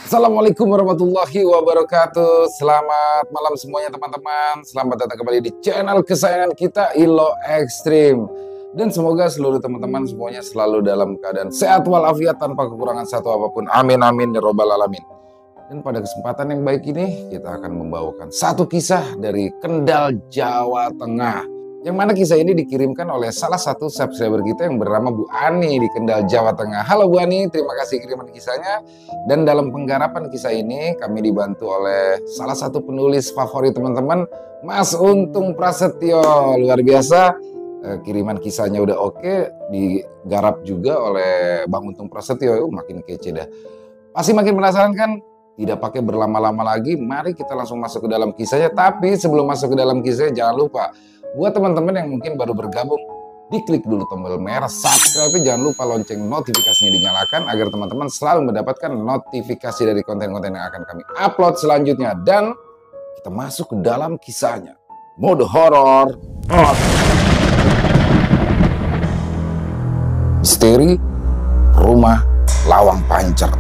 Assalamualaikum warahmatullahi wabarakatuh. Selamat malam semuanya teman-teman. Selamat datang kembali di channel kesayangan kita Ilo Ekstrim. Dan semoga seluruh teman-teman semuanya selalu dalam keadaan sehat walafiat tanpa kekurangan satu apapun. Amin amin ya robbal alamin. Dan pada kesempatan yang baik ini kita akan membawakan satu kisah dari Kendal, Jawa Tengah. Yang mana kisah ini dikirimkan oleh salah satu subscriber kita yang bernama Bu Ani di Kendal, Jawa Tengah. Halo Bu Ani, terima kasih kiriman kisahnya. Dan dalam penggarapan kisah ini kami dibantu oleh salah satu penulis favorit teman-teman, Mas Untung Prasetyo. Luar biasa, kiriman kisahnya udah oke, digarap juga oleh Bang Untung Prasetyo. Makin kece dah. Pasti makin penasaran kan? Tidak pakai berlama-lama lagi, mari kita langsung masuk ke dalam kisahnya. Tapi sebelum masuk ke dalam kisahnya, jangan lupa buat teman-teman yang mungkin baru bergabung, diklik dulu tombol merah subscribe, jangan lupa lonceng notifikasinya dinyalakan agar teman-teman selalu mendapatkan notifikasi dari konten-konten yang akan kami upload selanjutnya. Dan kita masuk ke dalam kisahnya. Mode horor. Misteri rumah lawang pancer.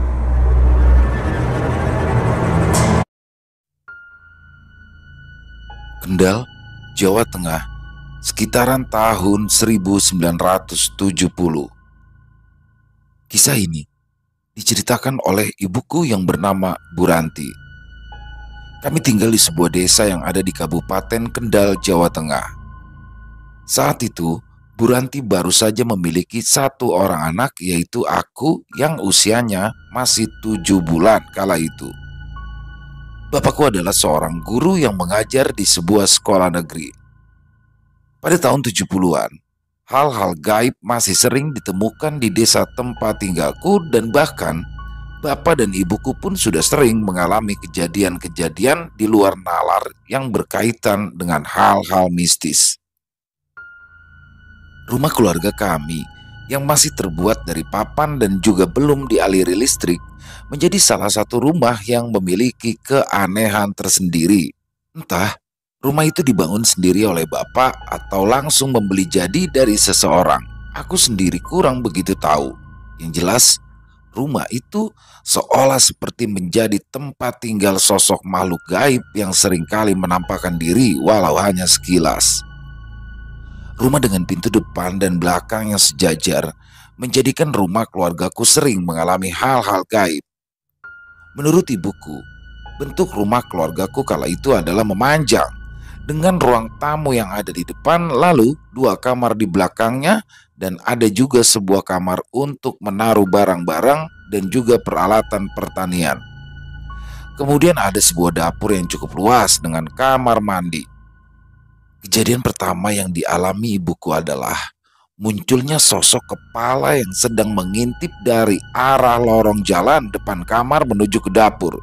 Kendal, Jawa Tengah, sekitaran tahun 1970. Kisah ini diceritakan oleh ibuku yang bernama Bu Ranti. Kami tinggal di sebuah desa yang ada di Kabupaten Kendal, Jawa Tengah. Saat itu, Bu Ranti baru saja memiliki satu orang anak, yaitu aku yang usianya masih 7 bulan kala itu. Bapakku adalah seorang guru yang mengajar di sebuah sekolah negeri. Pada tahun 70-an, hal-hal gaib masih sering ditemukan di desa tempat tinggalku, dan bahkan bapak dan ibuku pun sudah sering mengalami kejadian-kejadian di luar nalar yang berkaitan dengan hal-hal mistis. Rumah keluarga kami yang masih terbuat dari papan dan juga belum dialiri listrik menjadi salah satu rumah yang memiliki keanehan tersendiri. Entah rumah itu dibangun sendiri oleh bapak atau langsung membeli jadi dari seseorang. Aku sendiri kurang begitu tahu. Yang jelas, rumah itu seolah seperti menjadi tempat tinggal sosok makhluk gaib yang seringkali menampakkan diri walau hanya sekilas. Rumah dengan pintu depan dan belakang yang sejajar menjadikan rumah keluargaku sering mengalami hal-hal gaib. Menurut ibuku, bentuk rumah keluargaku kala itu adalah memanjang, dengan ruang tamu yang ada di depan, lalu 2 kamar di belakangnya, dan ada juga sebuah kamar untuk menaruh barang-barang dan juga peralatan pertanian. Kemudian ada sebuah dapur yang cukup luas dengan kamar mandi. Kejadian pertama yang dialami ibuku adalah munculnya sosok kepala yang sedang mengintip dari arah lorong jalan depan kamar menuju ke dapur.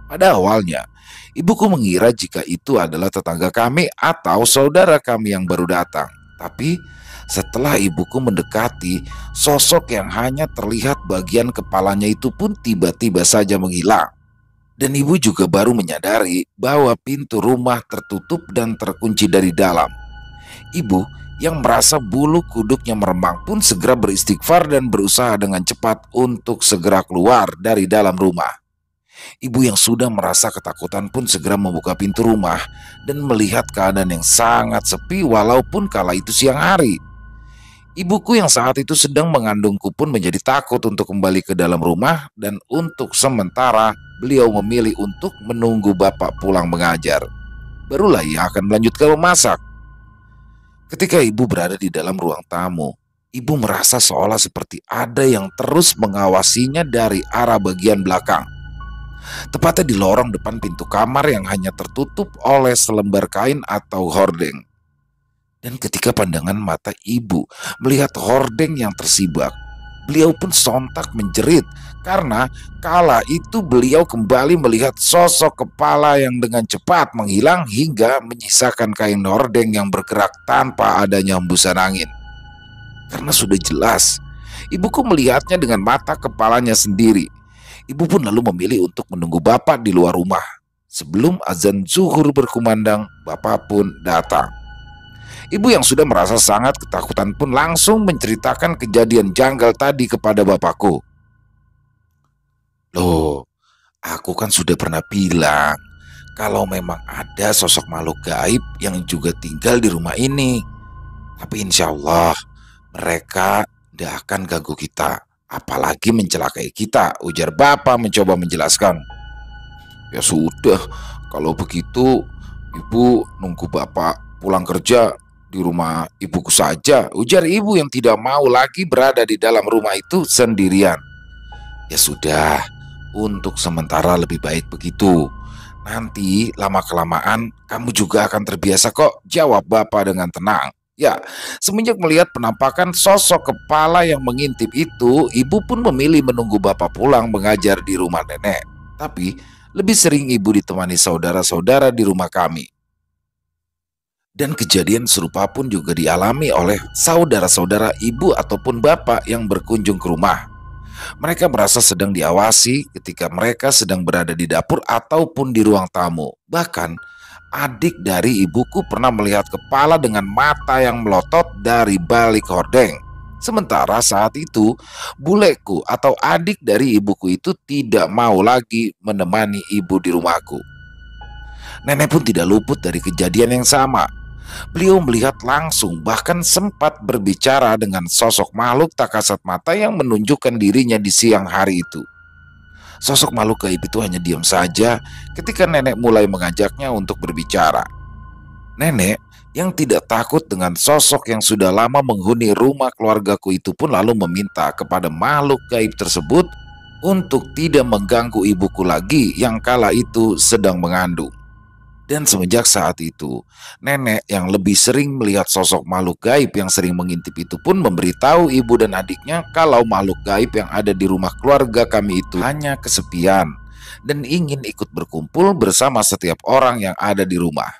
Pada awalnya, ibuku mengira jika itu adalah tetangga kami atau saudara kami yang baru datang. Tapi setelah ibuku mendekati, sosok yang hanya terlihat bagian kepalanya itu pun tiba-tiba saja menghilang. Dan ibu juga baru menyadari bahwa pintu rumah tertutup dan terkunci dari dalam. Ibu yang merasa bulu kuduknya meremang pun segera beristighfar dan berusaha dengan cepat untuk segera keluar dari dalam rumah. Ibu yang sudah merasa ketakutan pun segera membuka pintu rumah dan melihat keadaan yang sangat sepi walaupun kala itu siang hari. Ibuku yang saat itu sedang mengandungku pun menjadi takut untuk kembali ke dalam rumah, dan untuk sementara beliau memilih untuk menunggu bapak pulang mengajar. Barulah ia akan melanjutkan memasak. Ketika ibu berada di dalam ruang tamu, ibu merasa seolah seperti ada yang terus mengawasinya dari arah bagian belakang. Tepatnya di lorong depan pintu kamar yang hanya tertutup oleh selembar kain atau hordeng. Dan ketika pandangan mata ibu melihat hordeng yang tersibak, beliau pun sontak menjerit karena kala itu beliau kembali melihat sosok kepala yang dengan cepat menghilang hingga menyisakan kain hordeng yang bergerak tanpa adanya hembusan angin. Karena sudah jelas, ibuku melihatnya dengan mata kepalanya sendiri. Ibu pun lalu memilih untuk menunggu bapak di luar rumah. Sebelum azan zuhur berkumandang, bapak pun datang. Ibu yang sudah merasa sangat ketakutan pun langsung menceritakan kejadian janggal tadi kepada bapakku. Loh, Aku kan sudah pernah bilang kalau memang ada sosok makhluk gaib yang juga tinggal di rumah ini. Tapi insya Allah mereka tidak akan ganggu kita, apalagi mencelakai kita, ujar Bapak mencoba menjelaskan. Ya sudah, kalau begitu Ibu nunggu Bapak pulang kerja di rumah ibuku saja, ujar ibu yang tidak mau lagi berada di dalam rumah itu sendirian. Ya sudah, untuk sementara lebih baik begitu. Nanti lama-kelamaan kamu juga akan terbiasa kok, jawab Bapak dengan tenang. Ya, semenjak melihat penampakan sosok kepala yang mengintip itu, ibu pun memilih menunggu Bapak pulang mengajar di rumah nenek. Tapi, lebih sering ibu ditemani saudara-saudara di rumah kami. Dan kejadian serupa pun juga dialami oleh saudara-saudara ibu ataupun bapak yang berkunjung ke rumah. Mereka merasa sedang diawasi ketika mereka sedang berada di dapur ataupun di ruang tamu. Bahkan, adik dari ibuku pernah melihat kepala dengan mata yang melotot dari balik hordeng. Sementara saat itu, buleku atau adik dari ibuku itu tidak mau lagi menemani ibu di rumahku. Nenek pun tidak luput dari kejadian yang sama. Beliau melihat langsung, bahkan sempat berbicara dengan sosok makhluk tak kasat mata yang menunjukkan dirinya di siang hari itu. Sosok makhluk gaib itu hanya diam saja ketika nenek mulai mengajaknya untuk berbicara. Nenek yang tidak takut dengan sosok yang sudah lama menghuni rumah keluargaku itu pun lalu meminta kepada makhluk gaib tersebut untuk tidak mengganggu ibuku lagi yang kala itu sedang mengandung. Dan semenjak saat itu, nenek yang lebih sering melihat sosok makhluk gaib yang sering mengintip itu pun memberitahu ibu dan adiknya kalau makhluk gaib yang ada di rumah keluarga kami itu hanya kesepian dan ingin ikut berkumpul bersama setiap orang yang ada di rumah.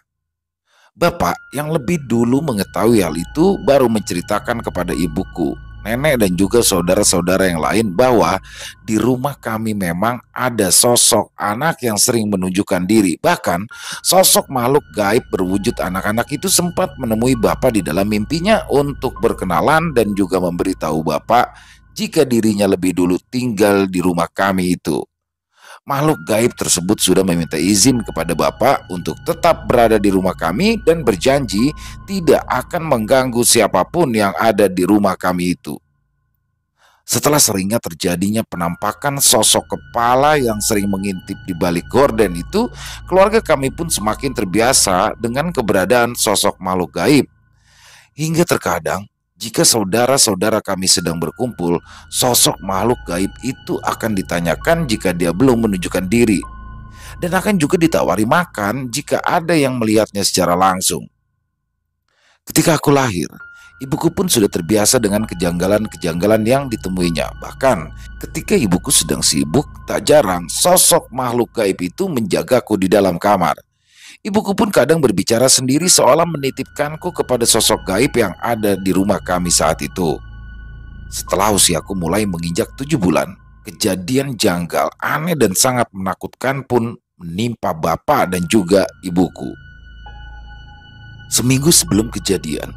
Bapak yang lebih dulu mengetahui hal itu baru menceritakan kepada ibuku, nenek dan juga saudara-saudara yang lain bahwa di rumah kami memang ada sosok anak yang sering menunjukkan diri. Bahkan sosok makhluk gaib berwujud anak-anak itu sempat menemui Bapak di dalam mimpinya untuk berkenalan dan juga memberitahu Bapak jika dirinya lebih dulu tinggal di rumah kami itu. Makhluk gaib tersebut sudah meminta izin kepada Bapak untuk tetap berada di rumah kami dan berjanji tidak akan mengganggu siapapun yang ada di rumah kami itu. Setelah seringnya terjadinya penampakan sosok kepala yang sering mengintip di balik gorden itu, keluarga kami pun semakin terbiasa dengan keberadaan sosok makhluk gaib. Hingga terkadang, jika saudara-saudara kami sedang berkumpul, sosok makhluk gaib itu akan ditanyakan jika dia belum menunjukkan diri. Dan akan juga ditawari makan jika ada yang melihatnya secara langsung. Ketika aku lahir, ibuku pun sudah terbiasa dengan kejanggalan-kejanggalan yang ditemuinya. Bahkan ketika ibuku sedang sibuk, tak jarang sosok makhluk gaib itu menjagaku di dalam kamar. Ibuku pun kadang berbicara sendiri seolah menitipkanku kepada sosok gaib yang ada di rumah kami saat itu. Setelah usiaku mulai menginjak 7 bulan, kejadian janggal, aneh dan sangat menakutkan pun menimpa bapak dan juga ibuku. Seminggu sebelum kejadian,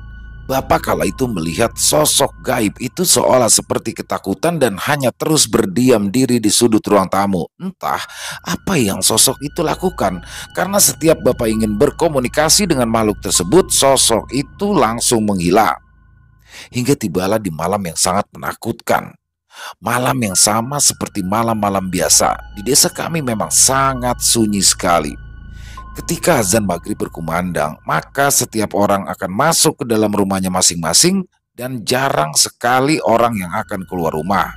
Bapak kala itu melihat sosok gaib itu seolah seperti ketakutan dan hanya terus berdiam diri di sudut ruang tamu. Entah apa yang sosok itu lakukan, karena setiap Bapak ingin berkomunikasi dengan makhluk tersebut, sosok itu langsung menghilang. Hingga tibalah di malam yang sangat menakutkan. Malam yang sama seperti malam-malam biasa. Di desa kami memang sangat sunyi sekali. Ketika azan maghrib berkumandang, maka setiap orang akan masuk ke dalam rumahnya masing-masing dan jarang sekali orang yang akan keluar rumah.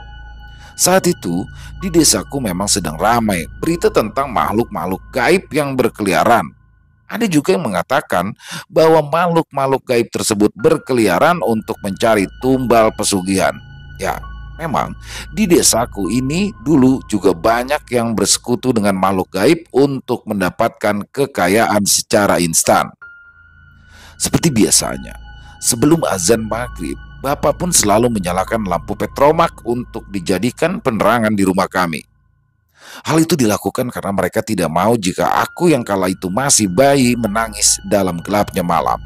Saat itu, di desaku memang sedang ramai berita tentang makhluk-makhluk gaib yang berkeliaran. Ada juga yang mengatakan bahwa makhluk-makhluk gaib tersebut berkeliaran untuk mencari tumbal pesugihan. Ya, memang di desaku ini dulu juga banyak yang bersekutu dengan makhluk gaib untuk mendapatkan kekayaan secara instan. Seperti biasanya, sebelum azan maghrib, Bapak pun selalu menyalakan lampu petromak untuk dijadikan penerangan di rumah kami. Hal itu dilakukan karena mereka tidak mau jika aku yang kala itu masih bayi menangis dalam gelapnya malam.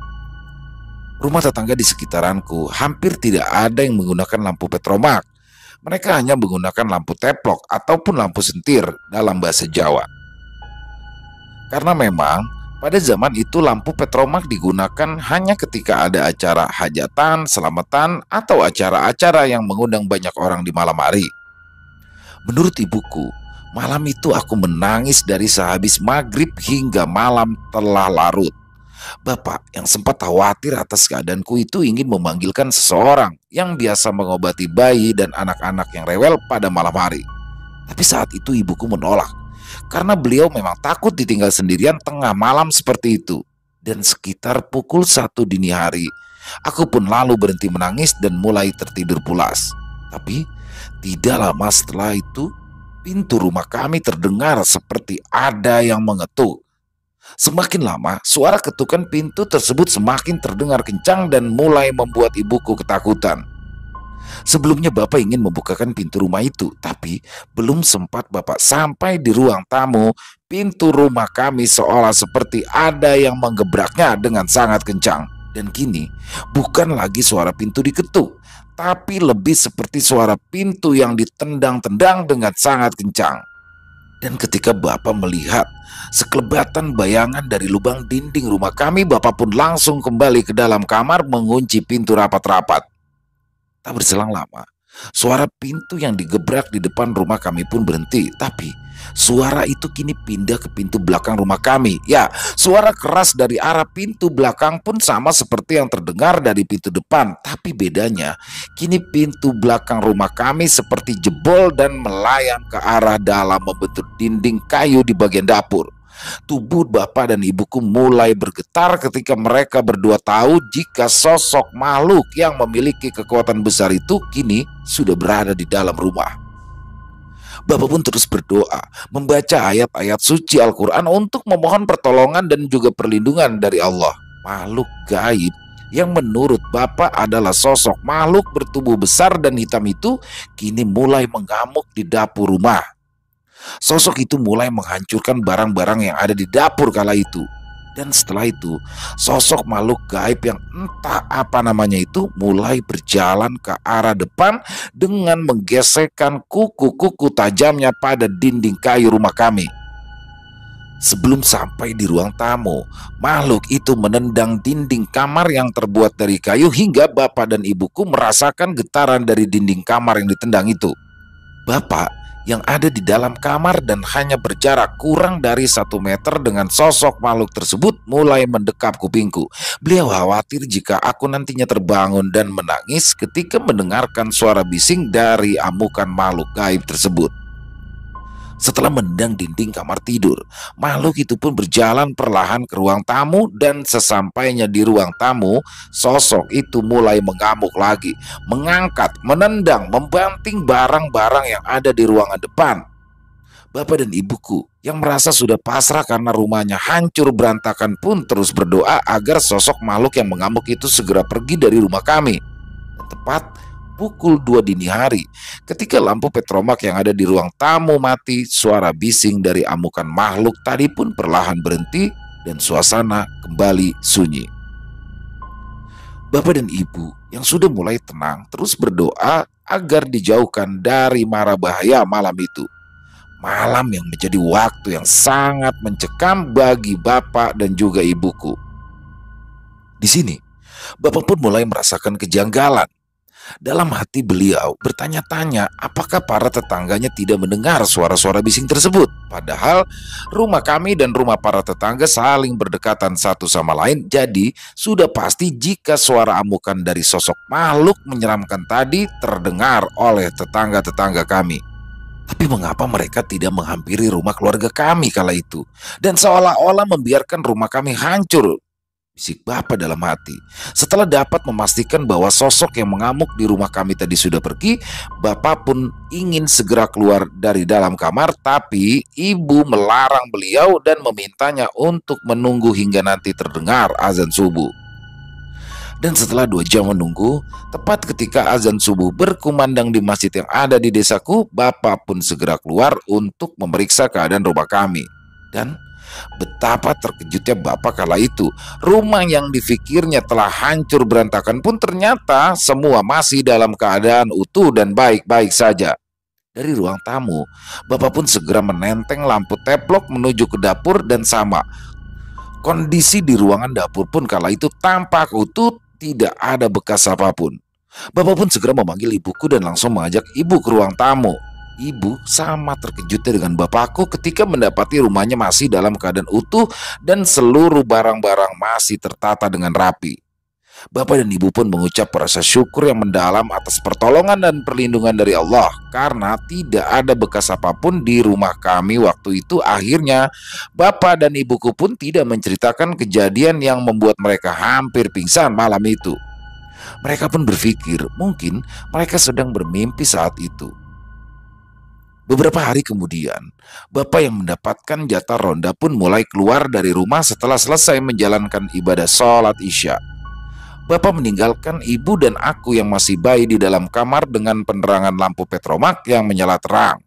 Rumah tetangga di sekitaranku hampir tidak ada yang menggunakan lampu petromak. Mereka hanya menggunakan lampu teplok ataupun lampu sentir dalam bahasa Jawa. Karena memang pada zaman itu lampu petromak digunakan hanya ketika ada acara hajatan, selamatan, atau acara-acara yang mengundang banyak orang di malam hari. Menurut ibuku, malam itu aku menangis dari sehabis maghrib hingga malam telah larut. Bapak yang sempat khawatir atas keadaanku itu ingin memanggilkan seseorang yang biasa mengobati bayi dan anak-anak yang rewel pada malam hari. Tapi saat itu ibuku menolak, karena beliau memang takut ditinggal sendirian tengah malam seperti itu. Dan sekitar pukul 1 dini hari, aku pun lalu berhenti menangis dan mulai tertidur pulas. Tapi tidak lama setelah itu, pintu rumah kami terdengar seperti ada yang mengetuk. Semakin lama, suara ketukan pintu tersebut semakin terdengar kencang dan mulai membuat ibuku ketakutan. Sebelumnya Bapak ingin membukakan pintu rumah itu, tapi belum sempat Bapak sampai di ruang tamu, pintu rumah kami seolah seperti ada yang menggebraknya dengan sangat kencang. Dan kini bukan lagi suara pintu diketuk, tapi lebih seperti suara pintu yang ditendang-tendang dengan sangat kencang. Dan ketika Bapak melihat sekelebatan bayangan dari lubang dinding rumah kami, Bapak pun langsung kembali ke dalam kamar mengunci pintu rapat-rapat. Tak berselang lama, suara pintu yang digebrak di depan rumah kami pun berhenti. Tapi suara itu kini pindah ke pintu belakang rumah kami. Ya, suara keras dari arah pintu belakang pun sama seperti yang terdengar dari pintu depan. Tapi bedanya, kini pintu belakang rumah kami seperti jebol dan melayang ke arah dalam membentuk dinding kayu di bagian dapur. Tubuh Bapak dan Ibuku mulai bergetar ketika mereka berdua tahu jika sosok makhluk yang memiliki kekuatan besar itu kini sudah berada di dalam rumah. Bapak pun terus berdoa, membaca ayat-ayat suci Al-Quran untuk memohon pertolongan dan juga perlindungan dari Allah. Makhluk gaib yang menurut Bapak adalah sosok makhluk bertubuh besar dan hitam itu kini mulai mengamuk di dapur rumah. Sosok itu mulai menghancurkan barang-barang yang ada di dapur kala itu. Dan setelah itu, sosok makhluk gaib yang entah apa namanya itu mulai berjalan ke arah depan dengan menggesekkan kuku-kuku tajamnya pada dinding kayu rumah kami. Sebelum sampai di ruang tamu, makhluk itu menendang dinding kamar yang terbuat dari kayu hingga Bapak dan Ibuku merasakan getaran dari dinding kamar yang ditendang itu. Bapak yang ada di dalam kamar dan hanya berjarak kurang dari 1 meter dengan sosok makhluk tersebut mulai mendekap kupingku. Beliau khawatir jika aku nantinya terbangun dan menangis ketika mendengarkan suara bising dari amukan makhluk gaib tersebut. Setelah menendang dinding kamar tidur, makhluk itu pun berjalan perlahan ke ruang tamu dan sesampainya di ruang tamu, sosok itu mulai mengamuk lagi, mengangkat, menendang, membanting barang-barang yang ada di ruangan depan. Bapak dan Ibuku yang merasa sudah pasrah karena rumahnya hancur berantakan pun terus berdoa agar sosok makhluk yang mengamuk itu segera pergi dari rumah kami. Dan tepat pukul 2 dini hari, ketika lampu petromak yang ada di ruang tamu mati, suara bising dari amukan makhluk tadi pun perlahan berhenti dan suasana kembali sunyi. Bapak dan Ibu yang sudah mulai tenang terus berdoa agar dijauhkan dari mara bahaya malam itu. Malam yang menjadi waktu yang sangat mencekam bagi Bapak dan juga Ibuku. Di sini, Bapak pun mulai merasakan kejanggalan. Dalam hati beliau bertanya-tanya apakah para tetangganya tidak mendengar suara-suara bising tersebut. Padahal rumah kami dan rumah para tetangga saling berdekatan satu sama lain. Jadi sudah pasti jika suara amukan dari sosok makhluk menyeramkan tadi terdengar oleh tetangga-tetangga kami. Tapi mengapa mereka tidak menghampiri rumah keluarga kami kala itu dan seolah-olah membiarkan rumah kami hancur? Bisik Bapak dalam hati. Setelah dapat memastikan bahwa sosok yang mengamuk di rumah kami tadi sudah pergi, Bapak pun ingin segera keluar dari dalam kamar, tapi Ibu melarang beliau dan memintanya untuk menunggu hingga nanti terdengar azan subuh. Dan setelah 2 jam menunggu, tepat ketika azan subuh berkumandang di masjid yang ada di desaku, Bapak pun segera keluar untuk memeriksa keadaan rumah kami. Dan Betapa terkejutnya bapak kala itu. Rumah yang dipikirnya telah hancur berantakan pun ternyata semua masih dalam keadaan utuh dan baik-baik saja. Dari ruang tamu, bapak pun segera menenteng lampu teplok menuju ke dapur dan sama. Kondisi di ruangan dapur pun kala itu tampak utuh, tidak ada bekas apapun. Bapak pun segera memanggil ibuku dan langsung mengajak ibu ke ruang tamu. Ibu sama terkejutnya dengan bapakku ketika mendapati rumahnya masih dalam keadaan utuh dan seluruh barang-barang masih tertata dengan rapi. Bapak dan ibu pun mengucap rasa syukur yang mendalam atas pertolongan dan perlindungan dari Allah karena tidak ada bekas apapun di rumah kami waktu itu. Akhirnya bapak dan ibuku pun tidak menceritakan kejadian yang membuat mereka hampir pingsan malam itu. Mereka pun berpikir mungkin mereka sedang bermimpi saat itu. Beberapa hari kemudian, bapak yang mendapatkan jatah ronda pun mulai keluar dari rumah setelah selesai menjalankan ibadah sholat isya. Bapak meninggalkan ibu dan aku yang masih bayi di dalam kamar dengan penerangan lampu petromak yang menyala terang.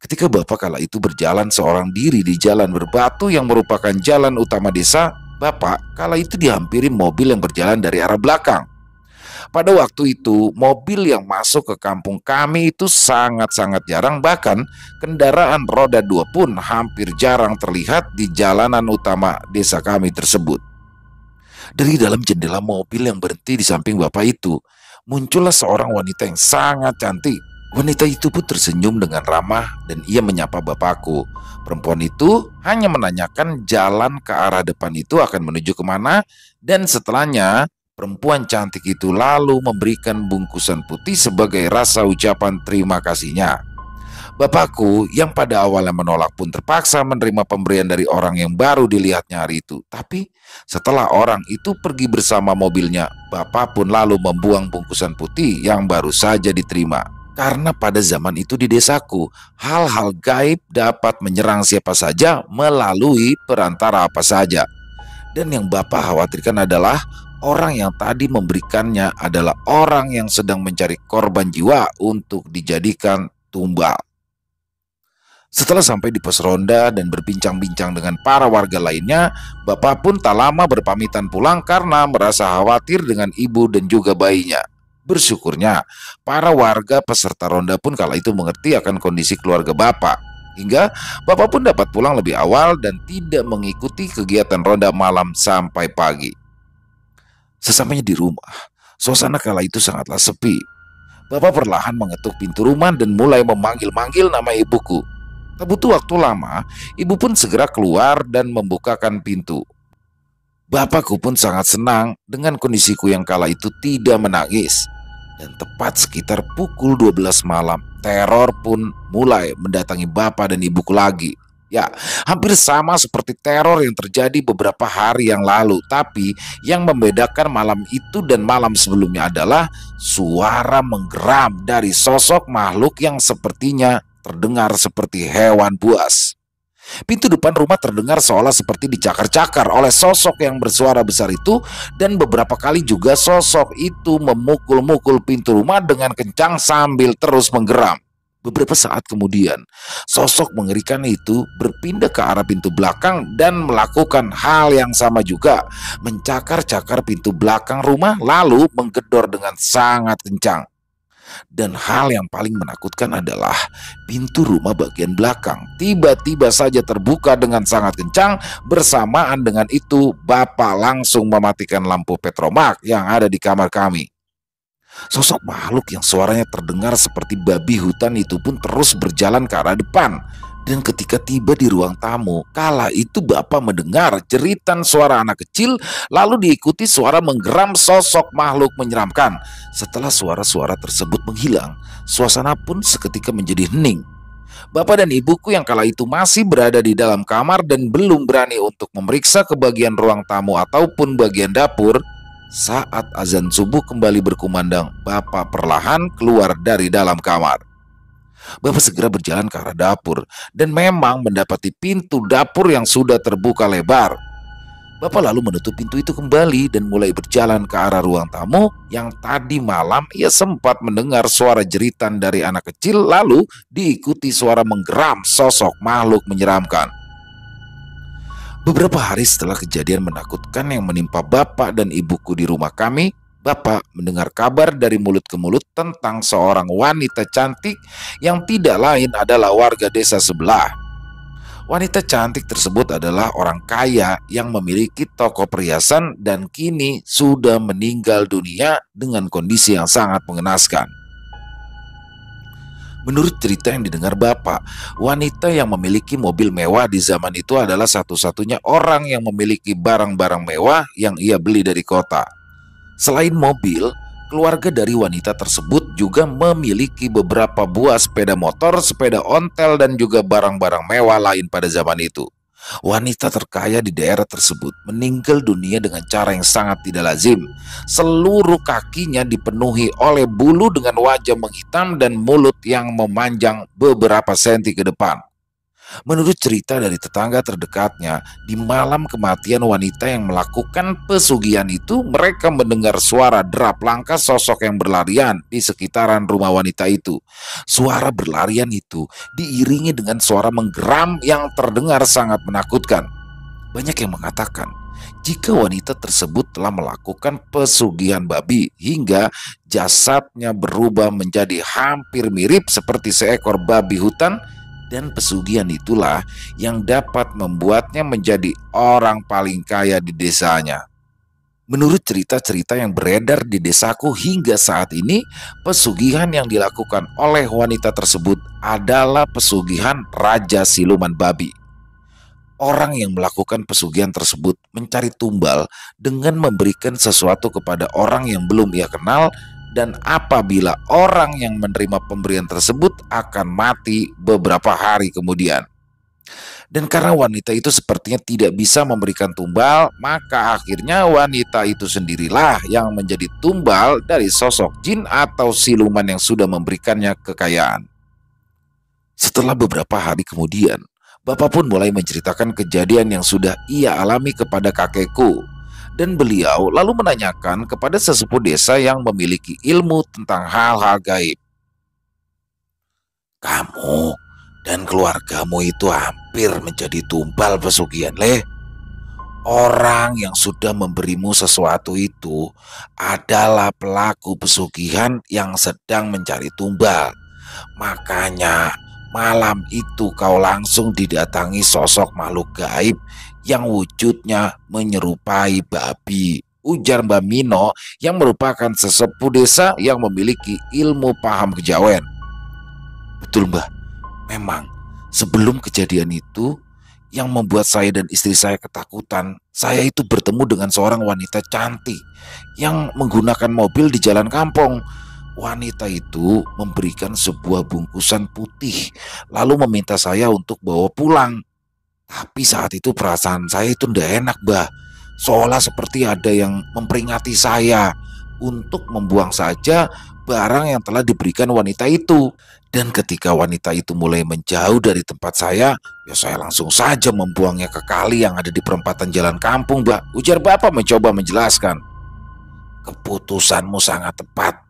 Ketika bapak kala itu berjalan seorang diri di jalan berbatu yang merupakan jalan utama desa, bapak kala itu dihampiri mobil yang berjalan dari arah belakang. Pada waktu itu, mobil yang masuk ke kampung kami itu sangat-sangat jarang, bahkan kendaraan roda 2 pun hampir jarang terlihat di jalanan utama desa kami tersebut. Dari dalam jendela mobil yang berhenti di samping bapak itu, muncullah seorang wanita yang sangat cantik. Wanita itu pun tersenyum dengan ramah dan ia menyapa bapakku. Perempuan itu hanya menanyakan jalan ke arah depan itu akan menuju kemana, dan setelahnya perempuan cantik itu lalu memberikan bungkusan putih sebagai rasa ucapan terima kasihnya. Bapakku yang pada awalnya menolak pun terpaksa menerima pemberian dari orang yang baru dilihatnya hari itu. Tapi setelah orang itu pergi bersama mobilnya, bapak pun lalu membuang bungkusan putih yang baru saja diterima. Karena pada zaman itu di desaku, hal-hal gaib dapat menyerang siapa saja melalui perantara apa saja. Dan yang bapak khawatirkan adalah orang yang tadi memberikannya adalah orang yang sedang mencari korban jiwa untuk dijadikan tumbal. Setelah sampai di pos ronda dan berbincang-bincang dengan para warga lainnya, bapak pun tak lama berpamitan pulang karena merasa khawatir dengan ibu dan juga bayinya. Bersyukurnya, para warga peserta ronda pun kala itu mengerti akan kondisi keluarga bapak. Hingga bapak pun dapat pulang lebih awal dan tidak mengikuti kegiatan ronda malam sampai pagi. Sesampainya di rumah, suasana kala itu sangatlah sepi. Bapak perlahan mengetuk pintu rumah dan mulai memanggil-manggil nama ibuku. Tak butuh waktu lama, ibu pun segera keluar dan membukakan pintu. Bapakku pun sangat senang dengan kondisiku yang kala itu tidak menangis. Dan tepat sekitar pukul 12 malam, teror pun mulai mendatangi bapak dan ibuku lagi. Ya, hampir sama seperti teror yang terjadi beberapa hari yang lalu. Tapi yang membedakan malam itu dan malam sebelumnya adalah suara menggeram dari sosok makhluk yang sepertinya terdengar seperti hewan buas. Pintu depan rumah terdengar seolah seperti dicakar-cakar oleh sosok yang bersuara besar itu, dan beberapa kali juga sosok itu memukul-mukul pintu rumah dengan kencang sambil terus menggeram. Beberapa saat kemudian, sosok mengerikan itu berpindah ke arah pintu belakang dan melakukan hal yang sama juga, mencakar-cakar pintu belakang rumah lalu menggedor dengan sangat kencang. Dan hal yang paling menakutkan adalah pintu rumah bagian belakang tiba-tiba saja terbuka dengan sangat kencang. Bersamaan dengan itu, bapak langsung mematikan lampu petromak yang ada di kamar kami. Sosok makhluk yang suaranya terdengar seperti babi hutan itu pun terus berjalan ke arah depan. Dan ketika tiba di ruang tamu, kala itu bapak mendengar jeritan suara anak kecil, lalu diikuti suara menggeram sosok makhluk menyeramkan. Setelah suara-suara tersebut menghilang, suasana pun seketika menjadi hening. Bapak dan ibuku yang kala itu masih berada di dalam kamar dan belum berani untuk memeriksa ke bagian ruang tamu ataupun bagian dapur. Saat azan subuh kembali berkumandang, bapak perlahan keluar dari dalam kamar. Bapak segera berjalan ke arah dapur dan memang mendapati pintu dapur yang sudah terbuka lebar. Bapak lalu menutup pintu itu kembali dan mulai berjalan ke arah ruang tamu yang tadi malam ia sempat mendengar suara jeritan dari anak kecil lalu diikuti suara menggeram sosok makhluk menyeramkan. Beberapa hari setelah kejadian menakutkan yang menimpa bapak dan ibuku di rumah kami, bapak mendengar kabar dari mulut ke mulut tentang seorang wanita cantik yang tidak lain adalah warga desa sebelah. Wanita cantik tersebut adalah orang kaya yang memiliki toko perhiasan dan kini sudah meninggal dunia dengan kondisi yang sangat mengenaskan. Menurut cerita yang didengar bapak, wanita yang memiliki mobil mewah di zaman itu adalah satu-satunya orang yang memiliki barang-barang mewah yang ia beli dari kota. Selain mobil, keluarga dari wanita tersebut juga memiliki beberapa buah sepeda motor, sepeda ontel, dan juga barang-barang mewah lain pada zaman itu. Wanita terkaya di daerah tersebut meninggal dunia dengan cara yang sangat tidak lazim. Seluruh kakinya dipenuhi oleh bulu dengan wajah menghitam dan mulut yang memanjang beberapa senti ke depan. Menurut cerita dari tetangga terdekatnya, di malam kematian wanita yang melakukan pesugihan itu, mereka mendengar suara derap langkah sosok yang berlarian di sekitaran rumah wanita itu. Suara berlarian itu diiringi dengan suara menggeram yang terdengar sangat menakutkan. Banyak yang mengatakan, jika wanita tersebut telah melakukan pesugihan babi hingga jasadnya berubah menjadi hampir mirip seperti seekor babi hutan, dan pesugihan itulah yang dapat membuatnya menjadi orang paling kaya di desanya. Menurut cerita-cerita yang beredar di desaku hingga saat ini, pesugihan yang dilakukan oleh wanita tersebut adalah pesugihan Raja Siluman Babi. Orang yang melakukan pesugihan tersebut mencari tumbal dengan memberikan sesuatu kepada orang yang belum ia kenal, dan apabila orang yang menerima pemberian tersebut akan mati beberapa hari kemudian. Dan karena wanita itu sepertinya tidak bisa memberikan tumbal, maka akhirnya wanita itu sendirilah yang menjadi tumbal dari sosok jin atau siluman yang sudah memberikannya kekayaan. Setelah beberapa hari kemudian, bapak pun mulai menceritakan kejadian yang sudah ia alami kepada kakekku. Dan beliau lalu menanyakan kepada sesepuh desa yang memiliki ilmu tentang hal-hal gaib. Kamu dan keluargamu itu hampir menjadi tumbal pesugihan, Leh. Orang yang sudah memberimu sesuatu itu adalah pelaku pesugihan yang sedang mencari tumbal. Makanya malam itu kau langsung didatangi sosok makhluk gaib yang wujudnya menyerupai babi, ujar Mbak Mino yang merupakan sesepuh desa yang memiliki ilmu paham kejawen. Betul Mbah, memang sebelum kejadian itu yang membuat saya dan istri saya ketakutan, saya itu bertemu dengan seorang wanita cantik yang menggunakan mobil di jalan kampung. Wanita itu memberikan sebuah bungkusan putih, lalu meminta saya untuk bawa pulang. Tapi saat itu perasaan saya itu tidak enak, Mbah. Seolah seperti ada yang memperingati saya untuk membuang saja barang yang telah diberikan wanita itu. Dan ketika wanita itu mulai menjauh dari tempat saya, ya saya langsung saja membuangnya ke kali yang ada di perempatan jalan kampung, Mbah. Ujar bapak mencoba menjelaskan. Keputusanmu sangat tepat.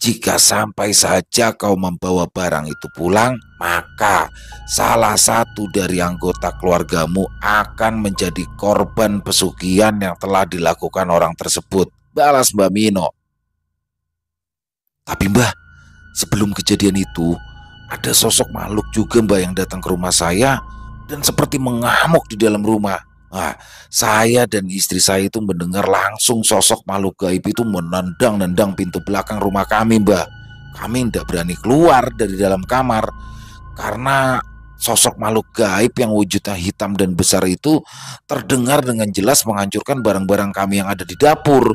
Jika sampai saja kau membawa barang itu pulang, maka salah satu dari anggota keluargamu akan menjadi korban pesugihan yang telah dilakukan orang tersebut, balas Mbak Mino. Tapi Mbah, sebelum kejadian itu, ada sosok makhluk juga Mbak yang datang ke rumah saya dan seperti mengamuk di dalam rumah. Nah, saya dan istri saya itu mendengar langsung sosok makhluk gaib itu menendang-nendang pintu belakang rumah kami, Mbak. Kami tidak berani keluar dari dalam kamar karena sosok makhluk gaib yang wujudnya hitam dan besar itu terdengar dengan jelas menghancurkan barang-barang kami yang ada di dapur.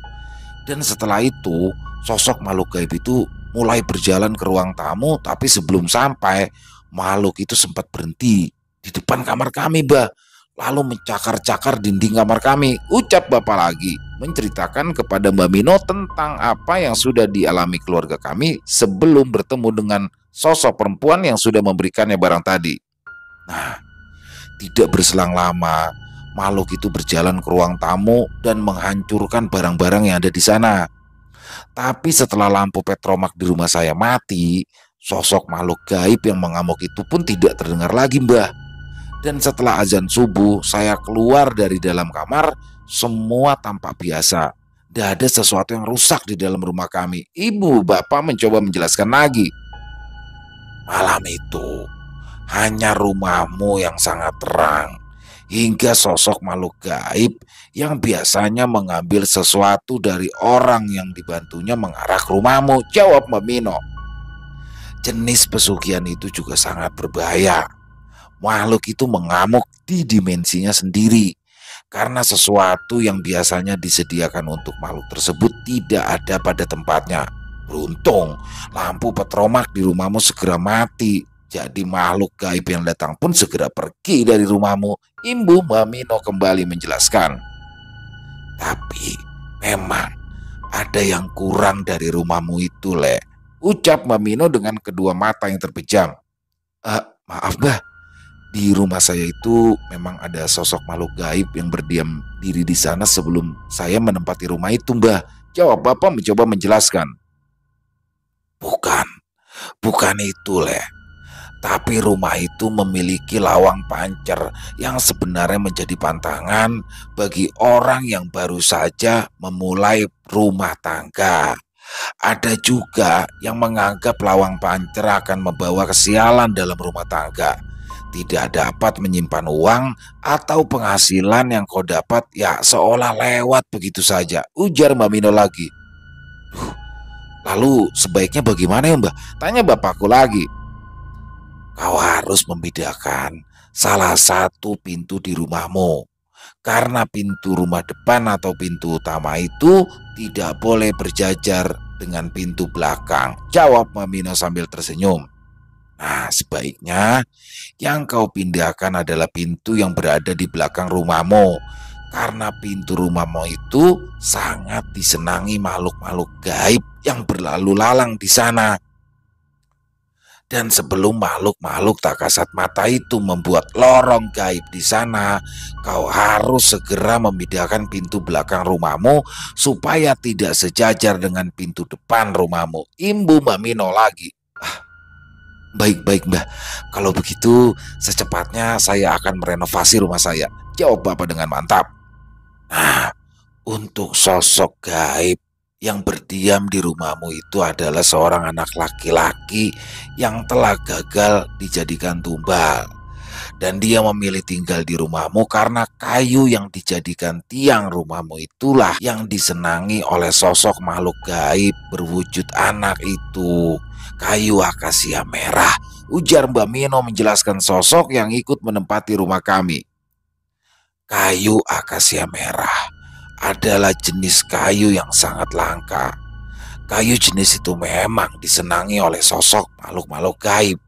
Dan setelah itu, sosok makhluk gaib itu mulai berjalan ke ruang tamu, tapi sebelum sampai, makhluk itu sempat berhenti di depan kamar kami, Mbak. Lalu mencakar-cakar dinding kamar kami, ucap bapak lagi, menceritakan kepada Mbak Mino tentang apa yang sudah dialami keluarga kami sebelum bertemu dengan sosok perempuan yang sudah memberikannya barang tadi. Nah, tidak berselang lama, makhluk itu berjalan ke ruang tamu dan menghancurkan barang-barang yang ada di sana. Tapi setelah lampu petromak di rumah saya mati, sosok makhluk gaib yang mengamuk itu pun tidak terdengar lagi, Mbah. Dan setelah azan subuh, saya keluar dari dalam kamar, semua tampak biasa. Tidak ada sesuatu yang rusak di dalam rumah kami. Ibu bapak mencoba menjelaskan lagi. Malam itu hanya rumahmu yang sangat terang, hingga sosok makhluk gaib yang biasanya mengambil sesuatu dari orang yang dibantunya mengarah ke rumahmu, jawab Mbak Mino. Jenis pesugihan itu juga sangat berbahaya. Makhluk itu mengamuk di dimensinya sendiri karena sesuatu yang biasanya disediakan untuk makhluk tersebut tidak ada pada tempatnya. Beruntung lampu petromak di rumahmu segera mati, jadi makhluk gaib yang datang pun segera pergi dari rumahmu. Ibu Mbak Mino kembali menjelaskan. Tapi memang ada yang kurang dari rumahmu itu, Le, ucap Mbak Mino dengan kedua mata yang terpejam. Maaf Mbah, di rumah saya itu memang ada sosok makhluk gaib yang berdiam diri di sana sebelum saya menempati rumah itu, Mbah, jawab bapak mencoba menjelaskan. Bukan itu, Le. Tapi rumah itu memiliki lawang pancer yang sebenarnya menjadi pantangan bagi orang yang baru saja memulai rumah tangga. Ada juga yang menganggap lawang pancer akan membawa kesialan dalam rumah tangga. Tidak dapat menyimpan uang atau penghasilan yang kau dapat ya seolah lewat begitu saja, ujar Mbak Mino lagi. Lalu sebaiknya bagaimana ya Mbak? Tanya bapakku lagi. Kau harus membedakan salah satu pintu di rumahmu. Karena pintu rumah depan atau pintu utama itu tidak boleh berjajar dengan pintu belakang, jawab Mbak Mino sambil tersenyum. Nah, sebaiknya yang kau pindahkan adalah pintu yang berada di belakang rumahmu. Karena pintu rumahmu itu sangat disenangi makhluk-makhluk gaib yang berlalu lalang di sana. Dan sebelum makhluk-makhluk tak kasat mata itu membuat lorong gaib di sana, kau harus segera memindahkan pintu belakang rumahmu supaya tidak sejajar dengan pintu depan rumahmu, imbu Mbak Mino lagi. Baik-baik Mbah, kalau begitu secepatnya saya akan merenovasi rumah saya, jawab bapak dengan mantap. Nah, untuk sosok gaib yang berdiam di rumahmu itu adalah seorang anak laki-laki yang telah gagal dijadikan tumbal. Dan dia memilih tinggal di rumahmu karena kayu yang dijadikan tiang rumahmu itulah yang disenangi oleh sosok makhluk gaib berwujud anak itu. Kayu akasia merah, ujar Mbak Mino menjelaskan sosok yang ikut menempati rumah kami. Kayu akasia merah adalah jenis kayu yang sangat langka. Kayu jenis itu memang disenangi oleh sosok makhluk-makhluk gaib.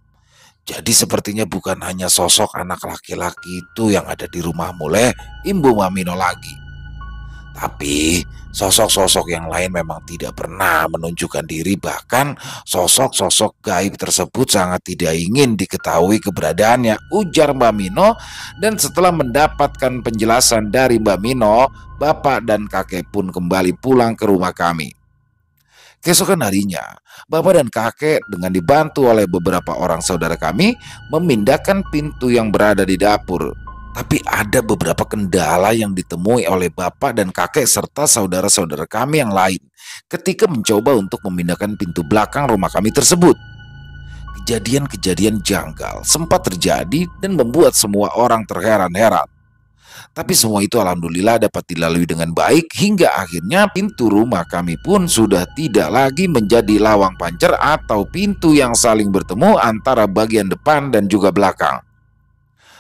Jadi sepertinya bukan hanya sosok anak laki-laki itu yang ada di rumahmu, Le, imbu Mbak Mino lagi. Tapi sosok-sosok yang lain memang tidak pernah menunjukkan diri, bahkan sosok-sosok gaib tersebut sangat tidak ingin diketahui keberadaannya, ujar Mbak Mino. Dan setelah mendapatkan penjelasan dari Mbak Mino, bapak dan kakek pun kembali pulang ke rumah kami. Keesokan harinya, bapak dan kakek dengan dibantu oleh beberapa orang saudara kami memindahkan pintu yang berada di dapur. Tapi ada beberapa kendala yang ditemui oleh bapak dan kakek serta saudara-saudara kami yang lain ketika mencoba untuk memindahkan pintu belakang rumah kami tersebut. Kejadian-kejadian janggal sempat terjadi dan membuat semua orang terheran-heran. Tapi semua itu alhamdulillah dapat dilalui dengan baik hingga akhirnya pintu rumah kami pun sudah tidak lagi menjadi lawang pancer atau pintu yang saling bertemu antara bagian depan dan juga belakang.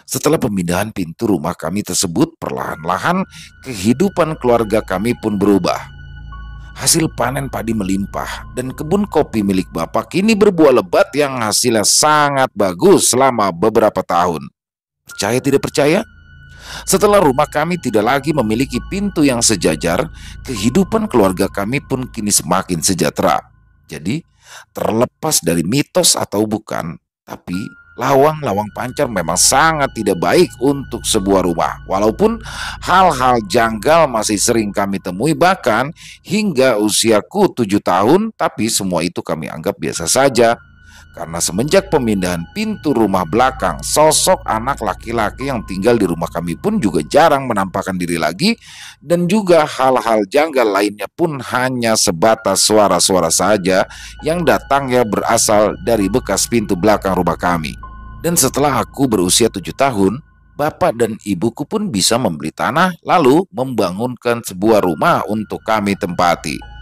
Setelah pemindahan pintu rumah kami tersebut, perlahan-lahan kehidupan keluarga kami pun berubah. Hasil panen padi melimpah dan kebun kopi milik bapak kini berbuah lebat yang hasilnya sangat bagus selama beberapa tahun. Percaya tidak percaya? Setelah rumah kami tidak lagi memiliki pintu yang sejajar, kehidupan keluarga kami pun kini semakin sejahtera. Jadi, terlepas dari mitos atau bukan, tapi lawang-lawang pancar memang sangat tidak baik untuk sebuah rumah. Walaupun hal-hal janggal masih sering kami temui, bahkan hingga usiaku 7 tahun, tapi semua itu kami anggap biasa saja. Karena semenjak pemindahan pintu rumah belakang, sosok anak laki-laki yang tinggal di rumah kami pun juga jarang menampakkan diri lagi, dan juga hal-hal janggal lainnya pun hanya sebatas suara-suara saja yang datangnya berasal dari bekas pintu belakang rumah kami. Dan setelah aku berusia 7 tahun, bapak dan ibuku pun bisa membeli tanah lalu membangunkan sebuah rumah untuk kami tempati.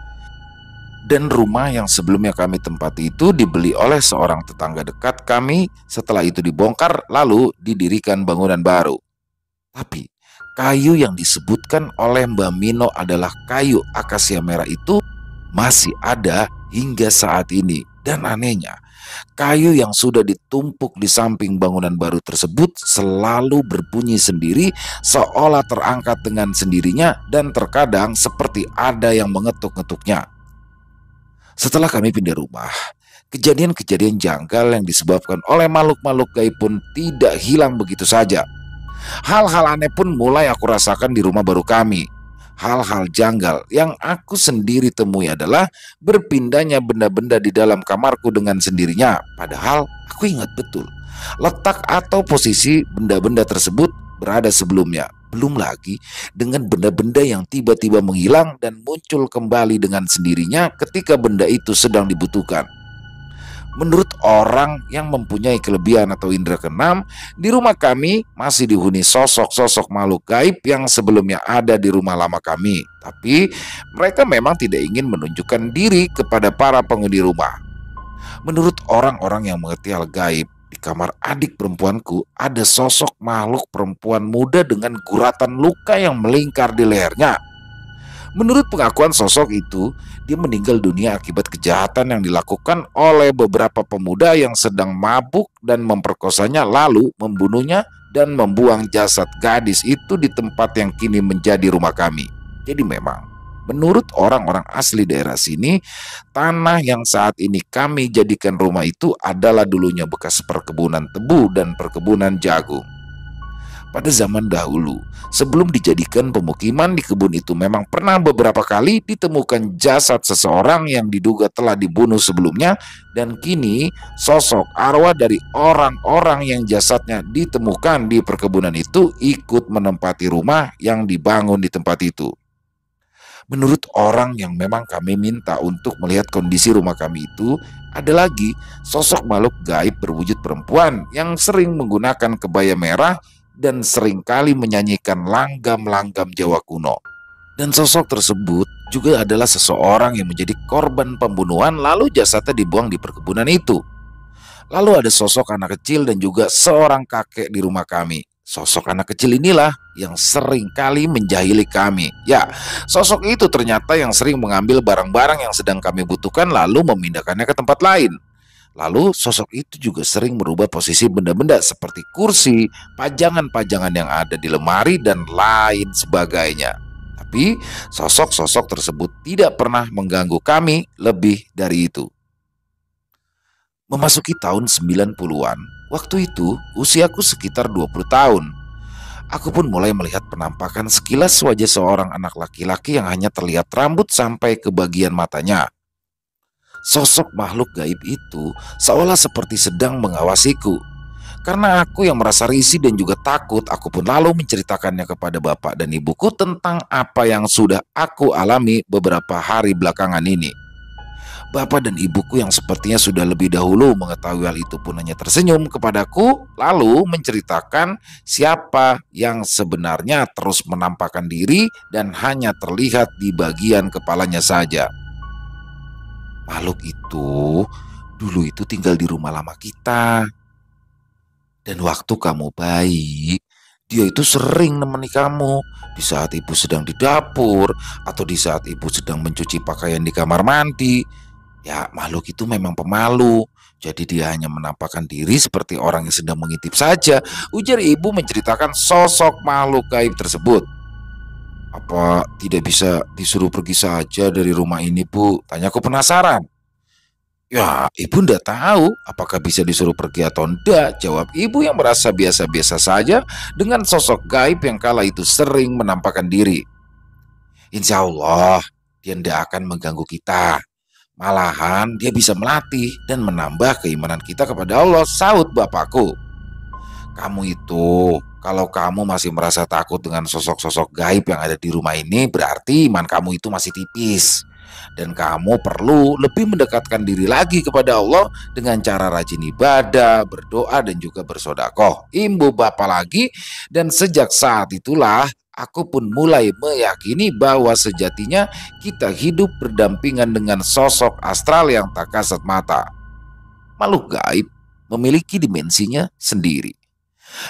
Dan rumah yang sebelumnya kami tempati itu dibeli oleh seorang tetangga dekat kami. Setelah itu dibongkar lalu didirikan bangunan baru. Tapi kayu yang disebutkan oleh Mbak Mino adalah kayu akasia merah itu masih ada hingga saat ini. Dan anehnya, kayu yang sudah ditumpuk di samping bangunan baru tersebut selalu berbunyi sendiri, seolah terangkat dengan sendirinya, dan terkadang seperti ada yang mengetuk-ngetuknya. Setelah kami pindah rumah, kejadian-kejadian janggal yang disebabkan oleh makhluk-makhluk gaib pun tidak hilang begitu saja. Hal-hal aneh pun mulai aku rasakan di rumah baru kami. Hal-hal janggal yang aku sendiri temui adalah berpindahnya benda-benda di dalam kamarku dengan sendirinya. Padahal aku ingat betul letak atau posisi benda-benda tersebut berada sebelumnya. Belum lagi dengan benda-benda yang tiba-tiba menghilang dan muncul kembali dengan sendirinya ketika benda itu sedang dibutuhkan. Menurut orang yang mempunyai kelebihan atau indera keenam, di rumah kami masih dihuni sosok-sosok makhluk gaib yang sebelumnya ada di rumah lama kami. Tapi mereka memang tidak ingin menunjukkan diri kepada para penghuni rumah. Menurut orang-orang yang mengerti hal gaib, di kamar adik perempuanku ada sosok makhluk perempuan muda dengan guratan luka yang melingkar di lehernya. Menurut pengakuan sosok itu, dia meninggal dunia akibat kejahatan yang dilakukan oleh beberapa pemuda yang sedang mabuk dan memperkosanya, lalu membunuhnya dan membuang jasad gadis itu di tempat yang kini menjadi rumah kami. Jadi memang, menurut orang-orang asli daerah sini, tanah yang saat ini kami jadikan rumah itu adalah dulunya bekas perkebunan tebu dan perkebunan jagung. Pada zaman dahulu, sebelum dijadikan pemukiman, di kebun itu memang pernah beberapa kali ditemukan jasad seseorang yang diduga telah dibunuh sebelumnya, dan kini sosok arwah dari orang-orang yang jasadnya ditemukan di perkebunan itu ikut menempati rumah yang dibangun di tempat itu. Menurut orang yang memang kami minta untuk melihat kondisi rumah kami itu, ada lagi sosok makhluk gaib berwujud perempuan yang sering menggunakan kebaya merah dan seringkali menyanyikan langgam-langgam Jawa kuno. Dan sosok tersebut juga adalah seseorang yang menjadi korban pembunuhan lalu jasadnya dibuang di perkebunan itu. Lalu ada sosok anak kecil dan juga seorang kakek di rumah kami. Sosok anak kecil inilah yang sering kali menjahili kami. Ya, sosok itu ternyata yang sering mengambil barang-barang yang sedang kami butuhkan lalu memindahkannya ke tempat lain. Lalu sosok itu juga sering merubah posisi benda-benda seperti kursi, pajangan-pajangan yang ada di lemari, dan lain sebagainya. Tapi sosok-sosok tersebut tidak pernah mengganggu kami lebih dari itu. Memasuki tahun 90-an, waktu itu usiaku sekitar 20 tahun. Aku pun mulai melihat penampakan sekilas wajah seorang anak laki-laki yang hanya terlihat rambut sampai ke bagian matanya. Sosok makhluk gaib itu seolah seperti sedang mengawasiku. Karena aku yang merasa risih dan juga takut, aku pun lalu menceritakannya kepada bapak dan ibuku tentang apa yang sudah aku alami beberapa hari belakangan ini. Bapak dan ibuku yang sepertinya sudah lebih dahulu mengetahui hal itu pun hanya tersenyum kepadaku, lalu menceritakan siapa yang sebenarnya terus menampakkan diri dan hanya terlihat di bagian kepalanya saja. Makhluk itu dulu itu tinggal di rumah lama kita. Dan waktu kamu bayi, dia itu sering nemeni kamu di saat ibu sedang di dapur atau di saat ibu sedang mencuci pakaian di kamar mandi. Ya, makhluk itu memang pemalu. Jadi dia hanya menampakkan diri seperti orang yang sedang mengintip saja, ujar ibu menceritakan sosok makhluk gaib tersebut. Apa tidak bisa disuruh pergi saja dari rumah ini, Bu? Tanyaku penasaran. Ya, ibu ndak tahu apakah bisa disuruh pergi atau enggak, jawab ibu yang merasa biasa-biasa saja dengan sosok gaib yang kala itu sering menampakkan diri. Insya Allah, dia tidak akan mengganggu kita. Malahan dia bisa melatih dan menambah keimanan kita kepada Allah, sahut bapakku. Kamu itu, kalau kamu masih merasa takut dengan sosok-sosok gaib yang ada di rumah ini, berarti iman kamu itu masih tipis. Dan kamu perlu lebih mendekatkan diri lagi kepada Allah dengan cara rajin ibadah, berdoa, dan juga bersodakoh. Imbu Bapak lagi, dan sejak saat itulah aku pun mulai meyakini bahwa sejatinya kita hidup berdampingan dengan sosok astral yang tak kasat mata. Makhluk gaib memiliki dimensinya sendiri.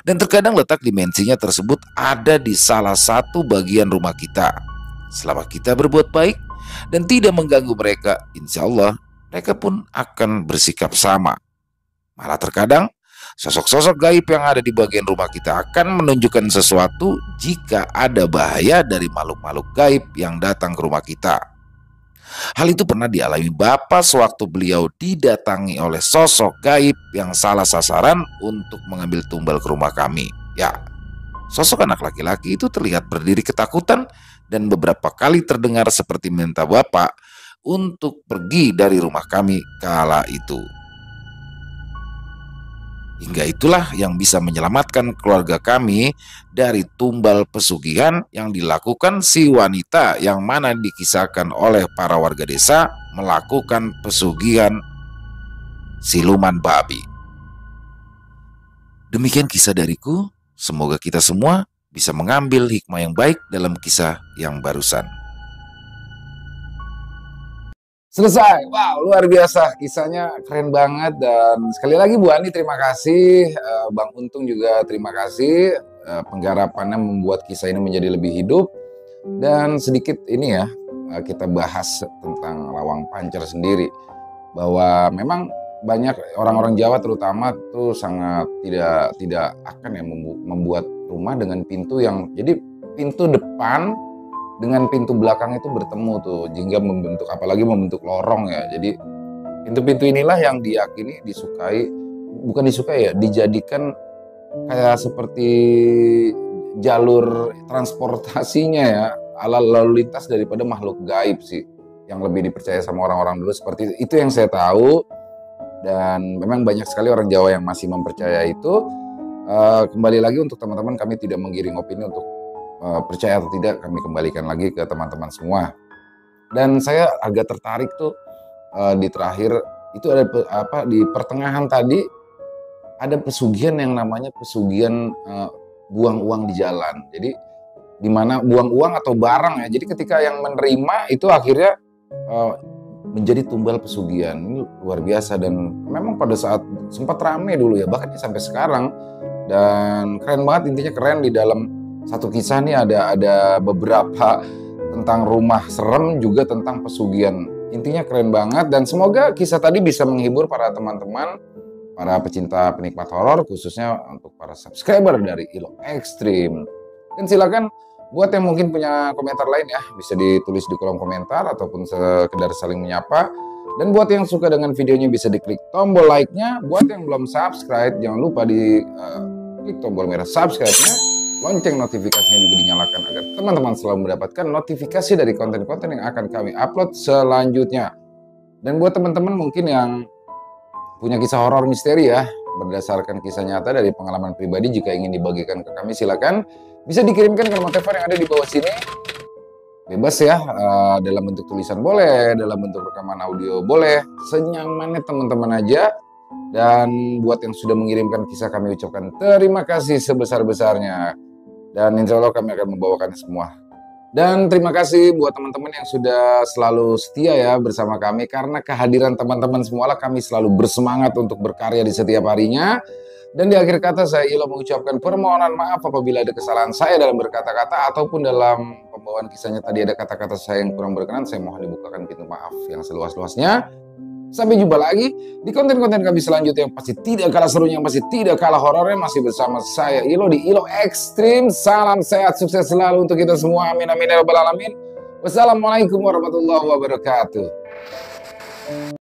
Dan terkadang letak dimensinya tersebut ada di salah satu bagian rumah kita. Selama kita berbuat baik dan tidak mengganggu mereka, insya Allah mereka pun akan bersikap sama. Malah terkadang sosok-sosok gaib yang ada di bagian rumah kita akan menunjukkan sesuatu jika ada bahaya dari makhluk-makhluk gaib yang datang ke rumah kita. Hal itu pernah dialami Bapak sewaktu beliau didatangi oleh sosok gaib yang salah sasaran untuk mengambil tumbal ke rumah kami. Ya, sosok anak laki-laki itu terlihat berdiri ketakutan dan beberapa kali terdengar seperti minta Bapak untuk pergi dari rumah kami kala itu. Hingga itulah yang bisa menyelamatkan keluarga kami dari tumbal pesugihan yang dilakukan si wanita yang mana dikisahkan oleh para warga desa melakukan pesugihan siluman babi. Demikian kisah dariku, semoga kita semua bisa mengambil hikmah yang baik dalam kisah yang barusan. Selesai. Wow, luar biasa. Kisahnya keren banget. Dan sekali lagi Bu Ani terima kasih. Bang Untung juga terima kasih. Penggarapannya membuat kisah ini menjadi lebih hidup. Dan sedikit ini ya, kita bahas tentang Lawang Pancer sendiri. Bahwa memang banyak orang-orang Jawa terutama tuh sangat tidak akan ya membuat rumah dengan pintu yang, jadi pintu depan dengan pintu belakang itu bertemu tuh, hingga membentuk, apalagi membentuk lorong ya. Jadi pintu-pintu inilah yang diyakini bukan disukai ya, dijadikan kayak seperti jalur transportasinya ya, ala lalu lintas daripada makhluk gaib sih, yang lebih dipercaya sama orang-orang dulu seperti itu yang saya tahu. Dan memang banyak sekali orang Jawa yang masih mempercaya itu. Kembali lagi untuk teman-teman, kami tidak menggiring opini untuk percaya atau tidak, kami kembalikan lagi ke teman-teman semua. Dan saya agak tertarik tuh di terakhir itu ada di pertengahan tadi ada pesugihan yang namanya pesugihan buang uang di jalan. Jadi di mana buang uang atau barang ya. Jadi ketika yang menerima itu akhirnya menjadi tumbal pesugihan. Ini luar biasa dan memang pada saat sempat rame dulu ya, bahkan sampai sekarang. Dan keren banget, intinya keren. Di dalam satu kisah nih ada beberapa tentang rumah serem, juga tentang pesugihan. Intinya keren banget, dan semoga kisah tadi bisa menghibur para teman-teman, para pecinta penikmat horor, khususnya untuk para subscriber dari Ilo Extreme. Dan silakan buat yang mungkin punya komentar lain ya, bisa ditulis di kolom komentar ataupun sekedar saling menyapa. Dan buat yang suka dengan videonya bisa diklik tombol like-nya. Buat yang belum subscribe, jangan lupa di klik tombol merah subscribe-nya. Lonceng notifikasinya juga dinyalakan agar teman-teman selalu mendapatkan notifikasi dari konten-konten yang akan kami upload selanjutnya. Dan buat teman-teman mungkin yang punya kisah horor misteri ya, berdasarkan kisah nyata dari pengalaman pribadi, jika ingin dibagikan ke kami silakan bisa dikirimkan ke nomor telepon yang ada di bawah sini. Bebas ya, dalam bentuk tulisan boleh, dalam bentuk rekaman audio boleh, senyamannya teman-teman aja. Dan buat yang sudah mengirimkan kisah, kami ucapkan terima kasih sebesar-besarnya. Dan insya Allah kami akan membawakan semua. Dan terima kasih buat teman-teman yang sudah selalu setia ya bersama kami. Karena kehadiran teman-teman semualah kami selalu bersemangat untuk berkarya di setiap harinya. Dan di akhir kata saya Ilo mengucapkan permohonan maaf apabila ada kesalahan saya dalam berkata-kata ataupun dalam pembawaan kisahnya tadi ada kata-kata saya yang kurang berkenan. Saya mohon dibukakan pintu maaf yang seluas-luasnya. Sampai jumpa lagi di konten-konten kami selanjutnya yang pasti tidak kalah serunya, yang pasti tidak kalah horornya, masih bersama saya Ilo di Ilo Extreme. Salam sehat, sukses selalu untuk kita semua. Amin amin ya rabbal alamin. Wassalamualaikum warahmatullahi wabarakatuh.